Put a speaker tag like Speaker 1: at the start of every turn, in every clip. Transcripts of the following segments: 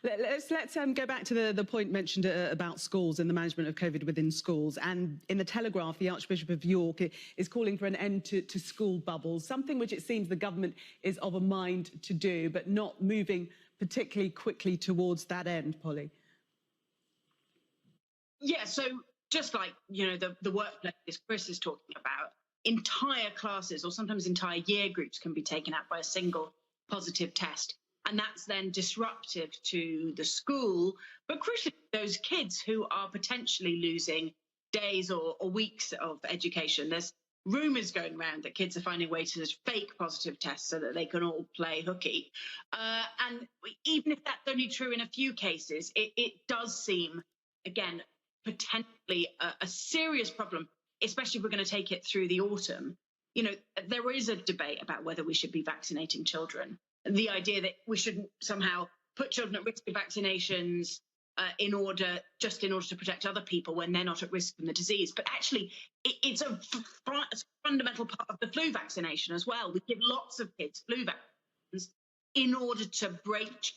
Speaker 1: Let's go back to the point mentioned about schools and the management of COVID within schools. And in the Telegraph, the Archbishop of York is calling for an end to school bubbles, something which it seems the government is of a mind to do, but not moving particularly quickly towards that end, Polly.
Speaker 2: Yeah, so just like, the workplace Chris is talking about, entire classes or sometimes entire year groups can be taken out by a single positive test. And that's then disruptive to the school, but crucially, those kids who are potentially losing days or weeks of education. There's rumours going around that kids are finding ways to fake positive tests so that they can all play hooky. And even if that's only true in a few cases, it does seem, again, potentially a serious problem, especially if we're going to take it through the autumn. There is a debate about whether we should be vaccinating children. The idea that we shouldn't somehow put children at risk of vaccinations in order to protect other people when they're not at risk from the disease. But actually, it's a fundamental part of the flu vaccination as well. We give lots of kids flu vaccines in order to break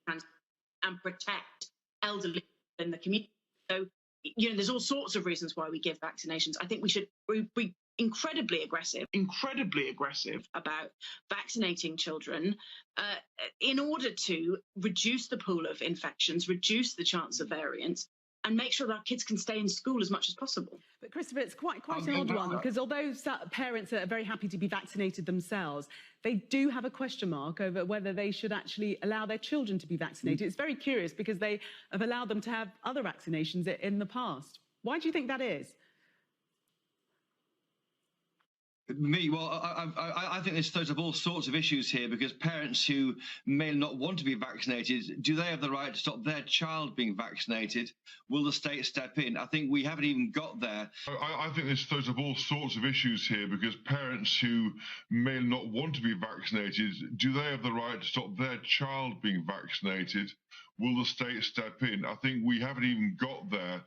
Speaker 2: and protect elderly in the community. So, there's all sorts of reasons why we give vaccinations. I think we should be incredibly aggressive about vaccinating children in order to reduce the pool of infections, reduce the chance of variants, and make sure that our kids can stay in school as much as possible.
Speaker 1: But Christopher, it's quite an odd one, because although parents are very happy to be vaccinated themselves, they do have a question mark over whether they should actually allow their children to be vaccinated. It's very curious because they have allowed them to have other vaccinations in the past. Why do you think that is?
Speaker 3: I think this throws up all sorts of issues here, because parents who may not want to be vaccinated, do they have the right to stop their child being vaccinated? Will the state step in? I think we haven't even got there.
Speaker 4: I think this throws up all sorts of issues here, because parents who may not want to be vaccinated, do they have the right to stop their child being vaccinated? Will the state step in? I think we haven't even got there.